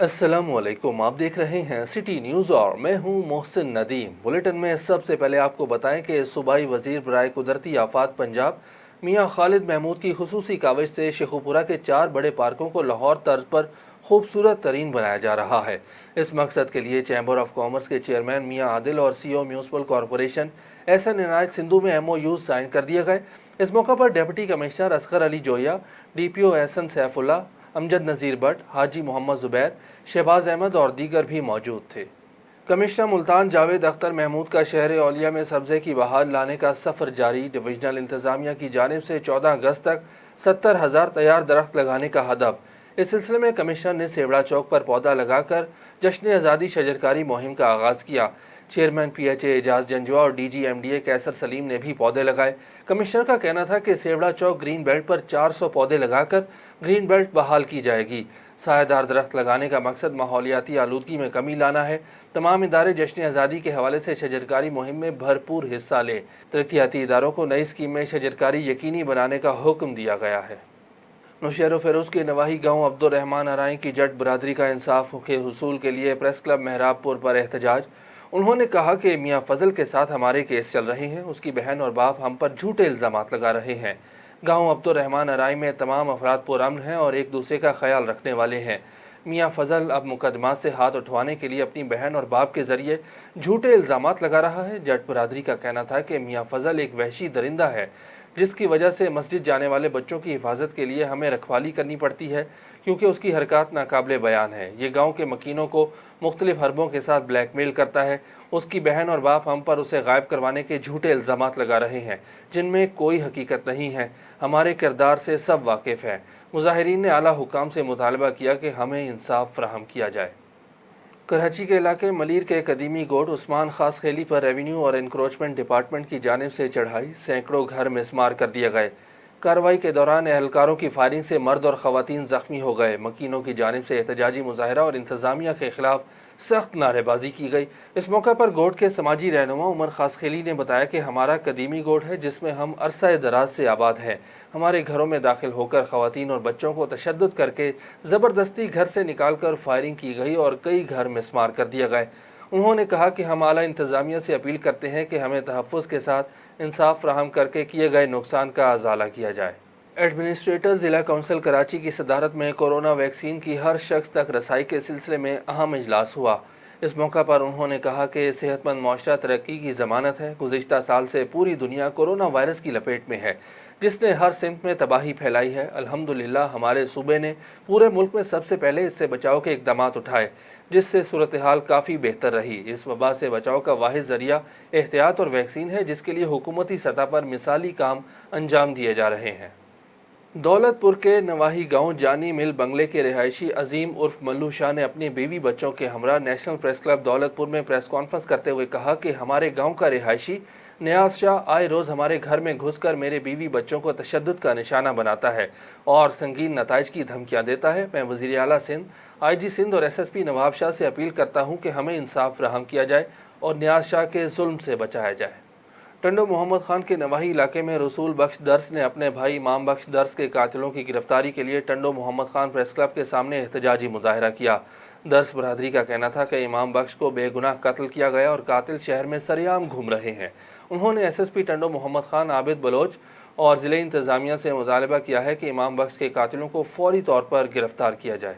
अस्सलामुअलैकुम, आप देख रहे हैं सिटी न्यूज़ और मैं हूं मोहसिन नदीम। बुलेटिन में सबसे पहले आपको बताएं कि सूबाई वजीर बराए कुदरती आफात पंजाब मियां खालिद महमूद की खुसूसी काविश से शेखुपुरा के 4 बड़े पार्कों को लाहौर तर्ज पर खूबसूरत तरीन बनाया जा रहा है। इस मकसद के लिए चैम्बर ऑफ कॉमर्स के चेयरमैन मियां आदिल और CEO municipal corporation Ehsan Inayat Sindhu में MOU साइन कर दिए गए। इस मौका पर deputy commissioner Asghar Ali Joya, DPO Ehsan Saifullah, Amjad Nazir Bhatt, Haji Mohammad Zubair, Shahbaz Ahmed और दीगर भी मौजूद थे। कमिश्नर मुल्तान जावेद अख्तर महमूद का शहर औलिया में सब्ज़े की बहार लाने का सफ़र जारी। डिविजनल इंतज़ामिया की जानिब से 14 अगस्त तक 70,000 तैयार दरख्त लगाने का हदफ। इस सिलसिले में कमिश्नर ने सेवड़ा चौक पर पौधा लगाकर जश्न आज़ादी शजरकारी मुहिम का आगाज़ किया। चेयरमैन PHA एजाज जंजुआ और DG MDA कैसर सलीम ने भी पौधे लगाए। कमिश्नर का कहना था कि सेवड़ा चौक ग्रीन बेल्ट पर 400 पौधे लगाकर ग्रीन बेल्ट बहाल की जाएगी। सायेदार दरख्त लगाने का मकसद माहौलियाती आलूदगी में कमी लाना है। तमाम इदारे जश्न आज़ादी के हवाले से शजरकारी मुहिम में भरपूर हिस्सा लें। तरक्याती इदारों को नई स्कीम में शजरकारी यकीनी बनाने का हुक्म दिया गया है। नौशहर फेरोज़ के नवाही गाँव अब्दुर्रहमान अराई की जट बरादरी का इंसाफ के हुसूल के लिए प्रेस क्लब मेहराबपुर पर एहतजाज। उन्होंने कहा कि मियाँ फजल के साथ हमारे केस चल रहे हैं, उसकी बहन और बाप हम पर झूठे इल्ज़ामात लगा रहे हैं। गाँव अब्दुर्रहमान अराई में तमाम अफराद पुरअमन हैं और एक दूसरे का ख्याल रखने वाले हैं। मियाँ फजल अब मुकदमा से हाथ उठवाने के लिए अपनी बहन और बाप के ज़रिए झूठे इल्ज़ामात लगा रहा है। जट बरादरी का कहना था कि मियाँ फजल एक वहशी दरिंदा है, जिसकी वजह से मस्जिद जाने वाले बच्चों की हिफाजत के लिए हमें रखवाली करनी पड़ती है, क्योंकि उसकी हरकत नाकाबिले बयान है। ये गांव के मकीनों को मुख्तलिफ हरबों के साथ ब्लैकमेल करता है। उसकी बहन और बाप हम पर उसे गायब करवाने के झूठे इल्ज़ामात लगा रहे हैं, जिनमें कोई हकीकत नहीं है। हमारे किरदार से सब वाकिफ़ हैं। मुजाहिरीन ने आला हुकाम से मुतालबा किया कि हमें इंसाफ फराहम किया जाए। कराची के इलाके मलीर के कदीमी गोड उस्मान खास खेली पर रेवेन्यू और इंक्रोचमेंट डिपार्टमेंट की जानिब से चढ़ाई, सैकड़ों घर मिसमार कर दिए गए। कार्रवाई के दौरान एहलकारों की फायरिंग से मर्द और ख़वातीन ज़ख्मी हो गए। मकीनों की जानिब से एहतजाजी मुजाहरा और इंतज़ामिया के खिलाफ सख्त नारेबाजी की गई। इस मौके पर गोड के समाजी रहनुमा उमर खास खेली ने बताया कि हमारा कदीमी गोड है, जिसमें हम अरसा दराज से आबाद हैं। हमारे घरों में दाखिल होकर ख़वातीन और बच्चों को तशद्दुद करके ज़बरदस्ती घर से निकाल कर फायरिंग की गई और कई घर मिसमार कर दिए गए। उन्होंने कहा कि हम आला इंतज़ामिया से अपील करते हैं कि हमें तहफ़्फ़ुज़ के साथ इंसाफ फराहम करके किए गए नुकसान का अज़ाला किया जाए। एडमिनिस्ट्रेटर ज़िला कौंसिल कराची की सदारत में कोरोना वैक्सीन की हर शख्स तक रसाई के सिलसिले में अहम इजलास हुआ। इस मौका पर उन्होंने कहा कि सेहतमंद मुआशरा तरक्की की ज़मानत है। गुज़िश्ता साल से पूरी दुनिया कोरोना वायरस की लपेट में है, जिसने हर सिमत में तबाही फैलाई है। अल्हम्दुलिल्लाह हमारे सूबे ने पूरे मुल्क में सबसे पहले इससे बचाव के इक़दाम उठाए, जिससे सूरत हाल काफ़ी बेहतर रही। इस वबा से बचाव का वाहिद ज़रिया एहतियात और वैक्सीन है, जिसके लिए हुकूमती सतह पर मिसाली काम अंजाम दिए जा रहे हैं। दौलतपुर के नवाही गांव जानी मिल बंगले के रिहायशी अजीम उर्फ मल्लू शाह ने अपने बीवी बच्चों के हमरा नेशनल प्रेस क्लब दौलतपुर में प्रेस कॉन्फ्रेंस करते हुए कहा कि हमारे गांव का रिहायशी नियाज शाह आए रोज़ हमारे घर में घुसकर मेरे बीवी बच्चों को तशद्दुद का निशाना बनाता है और संगीन नताइज की धमकियाँ देता है। मैं वज़ीर आला सिंध, IG सिंध और SSP नवाब शाह से अपील करता हूँ कि हमें इंसाफ फराहम किया जाए और नियाज शाह के जुल्म से बचाया जाए। टंडो मोहम्मद खान के नवाही इलाके में रसूल बख्श दर्स ने अपने भाई इमाम बख्श दर्स के कातिलों की गिरफ्तारी के लिए टंडो मोहम्मद खान प्रेस क्लब के सामने एहतजाजी मुजाहरा किया। दर्स बरादरी का कहना था कि इमाम बख्श को बेगुनाह कत्ल किया गया और कातिल शहर में सरेआम घूम रहे हैं। उन्होंने SSP टंडो मोहम्मद खान, आबिद बलोच और ज़िले इंतज़ामिया से मुतालबा किया है कि इमाम बख्श के कातिलों को फौरी तौर पर गिरफ्तार किया जाए।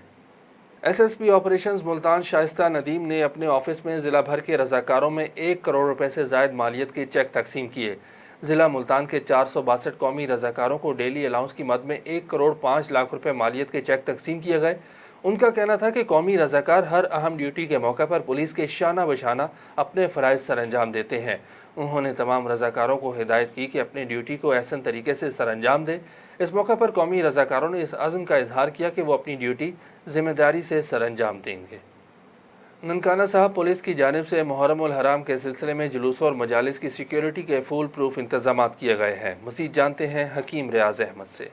SSP ऑपरेशंस मुल्तान शाइस्ता नदीम ने अपने ऑफिस में ज़िला भर के रज़ाकारों में 1 करोड़ रुपए से ज़ायद मालियत के चेक तकसीम किए। ज़िला मुल्तान के 462 कौमी रज़ाकारों को डेली अलाउंस की मद में 1 करोड़ 5 लाख रुपए मालियत के चेक तकसीम किए गए। उनका कहना था कि कौमी रज़ाकार हर अहम ड्यूटी के मौके पर पुलिस के शाना बशाना अपने फ़राइज़ सर अंजाम देते हैं। उन्होंने तमाम रज़ाकारों को हिदायत की कि अपनी ड्यूटी को एहसन तरीके से सर अंजाम दें। इस मौके पर कौमी रज़ाकारों ने इस अज़्म का इजहार किया कि वो अपनी ड्यूटी ज़िम्मेदारी से सर अंजाम देंगे। ननकाना साहब पुलिस की जानिब से मुहर्रम उल हराम के सिलसिले में जुलूसों और मजालिस की सिक्योरिटी के फुल प्रूफ इंतजाम किए गए हैं। मज़ीद जानते हैं हकीम रियाज अहमद से।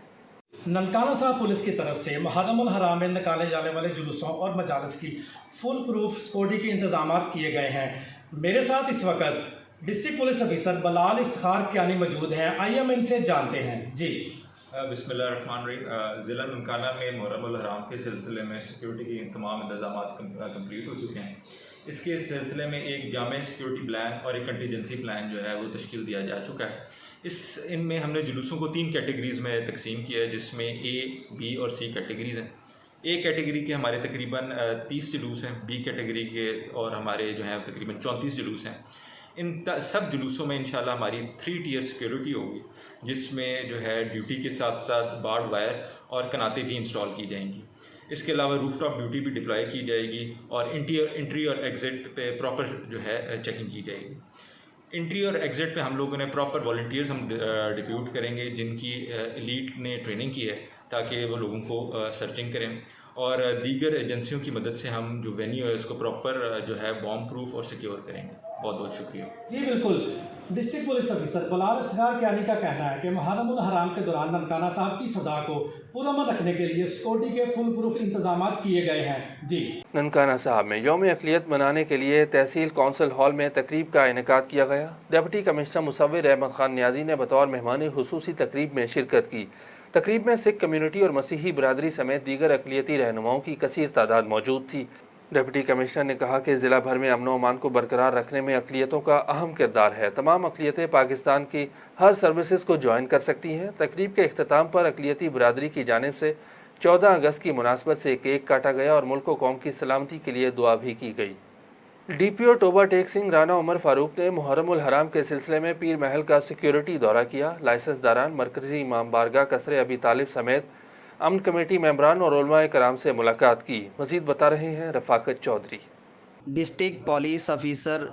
ननकाना साहब पुलिस की तरफ से मुहर्रम उल हराम में निकाले जाने वाले जुलूसों और मजालिस की फुल प्रूफ सिक्योरिटी के इंतजाम किए गए हैं। मेरे साथ इस वक्त डिस्ट्रिक्ट पुलिस ऑफिसर बलाल इफ्तिखार कियानी मौजूद हैं। आइए हम इनसे जानते हैं। जी बिस्मिल्लाहिर्रहमानिर्रहीम। ज़िला ननकाना में मुहर्रम उल हराम के सिलसिले में सिक्योरिटी के तमाम इंतज़ामात कंप्लीट हो चुके हैं। इसके सिलसिले में एक जामे सिक्योरिटी प्लान और एक कंटीजेंसी प्लान जो है वो तश्कील दिया जा चुका है। इनमें हमने जुलूसों को 3 कैटेगरीज़ में तकसीम किया है, जिसमें A, B और C कैटेगरीज़ हैं। A कैटेगरी के हमारे तकरीबन 30 जुलूस हैं, B कैटेगरी के और हमारे जो हैं तकरीबन 34 जुलूस हैं। सब जुलूसों में इंशाल्लाह हमारी 3 टियर सिक्योरिटी होगी, जिसमें जो है ड्यूटी के साथ साथ बार्ड वायर और कनातें भी इंस्टॉल की जाएंगी। इसके अलावा रूफ टॉप ड्यूटी भी डिप्लॉय की जाएगी और एंट्री और एग्ज़िट पे प्रॉपर जो है चेकिंग की जाएगी। एंट्री और एग्ज़िट पे हम लोगों ने प्रॉपर वॉलंटियर्स हम डिप्यूट करेंगे, जिनकी एलीट ने ट्रेनिंग की है, ताकि वो लोगों को सर्चिंग करें। और दीगर एजेंसियों की मदद से हम जो वेन्यू है उसको प्रॉपर जो है बॉम्ब प्रूफ और सिक्योर करेंगे। बहुत बहुत शुक्रिया। जी बिल्कुल। डिस्ट्रिक्ट पुलिस ऑफिसर बलाल इफ्तिखार कियानी का कहना है कि मुहर्रम उल हराम के दौरान ननकाना साहब की फ़ज़ा को पुरअमन रखने के लिए सिक्योरिटी के फुल प्रूफ इंतजाम किए गए हैं। जी। ननकाना साहब में यौम अक़लियत मनाने के लिए तहसील कौंसिल हॉल में तकरीब का इनेकाद किया गया। डिप्टी कमिश्नर मुसव्विर अहमद खान न्याजी ने बतौर मेहमान खुसूसी तकरीब में शिरकत की। तकरीब में सिख कम्यूनिटी और मसीही बरादरी समेत दीगर अक़लियती रहनुमाओं की कसीर तादाद मौजूद थी। डिप्टी कमिश्नर ने कहा कि ज़िला भर में अमन व अमान को बरकरार रखने में अक़लियतों का अहम किरदार है। तमाम अक़लियतें पाकिस्तान की हर सर्विसेज को ज्वाइन कर सकती हैं। तकरीब के अख्ताम पर अक़लियती बरादरी की जानिब से 14 अगस्त की मुनासबत से केक काटा गया और मुल्क व कौम की सलामती के लिए दुआ भी की गई। DPO टोबा टेक सिंह राना उमर फारूक ने मुहर्रम उल हराम के सिलसिले में पीर महल का सिक्योरिटी दौरा किया। लाइसेंस दारान, मरकजी इमाम बारगाह कसरे अबी तालिब समेत अमन कमेटी मेंबरान और उलमाए कराम से मुलाकात की। मज़ीद बता रहे हैं रफ़ाकत चौधरी। डिस्ट्रिक्ट पुलिस ऑफिसर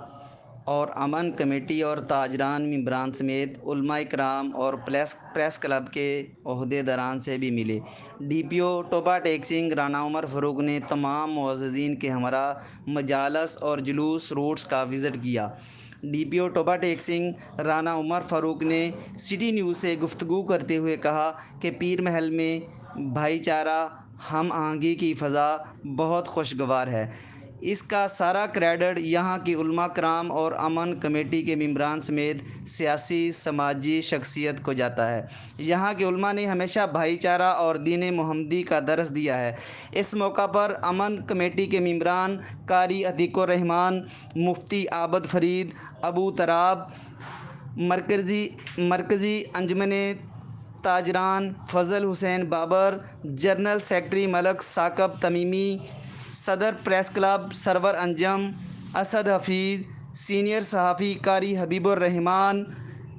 और अमन कमेटी और ताजरान मेंबरान समेत उलमाए कराम और प्रेस क्लब के ओहदेदारान से भी मिले। DPO टोबा टेक सिंह राना उमर फारूक ने तमाम मुअज़्ज़िज़ीन के हमरा मजालस और जुलूस रूट्स का विज़िट किया। DPO टोबा टेक सिंह राना उमर फारूक ने सिटी न्यूज़ से गुफ्तगू करते हुए कहा कि पीर महल में भाईचारा हम आहंगी की फ़ज़ा बहुत खुशगवार है। इसका सारा क्रेडिट यहाँ की उलमा कराम और अमन कमेटी के मेंबरान समेत सियासी समाजी शख्सियत को जाता है। यहाँ के उलमा ने हमेशा भाईचारा और दीन मुहम्मदी का दर्स दिया है। इस मौका पर अमन कमेटी के मेंबरान कारी अतीकुर रहमान, मुफ्ती आबद फरीद, अबू तराब, मरकज़ी अंजमन ताजरान फ़ज़ल हुसैन बाबर, जनरल सेक्रेटरी मलक साकब तमीमी, सदर press club Sarwar Anjum, Asad Hafeez, senior सहाफ़ी कारी हबीबुर रहमान,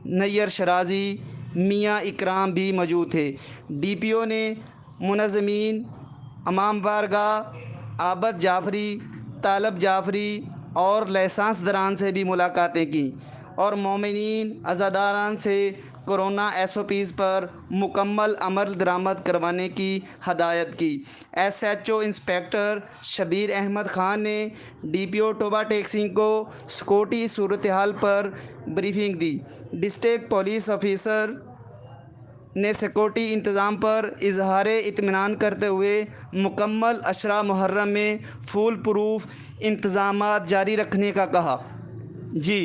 नैयर शराजी, मियाँ इकराम भी मौजूद थे। DPO ने मुनज़्ज़मीन इमाम बारगाह आबद जाफ़री, तालब जाफ़री और लाइसेंस दरान से भी मुलाकातें की और मोमिनीन अज़ादारान से कोरोना SOPs पर मुकम्मल अमल दरामद करवाने की हदायत की। SHO इंस्पेक्टर शबीर अहमद ख़ान ने DPO टोबा टेक सिंह को सिक्योरिटी सूरत हाल पर ब्रीफिंग दी। डिस्ट्रिक्ट पुलिस ऑफिसर ने सिक्योरिटी इंतज़ाम पर इजहार इत्मीनान करते हुए मुकम्मल अशरा मुहर्रम में फुल प्रूफ इंतज़ामात जारी रखने का कहा। जी।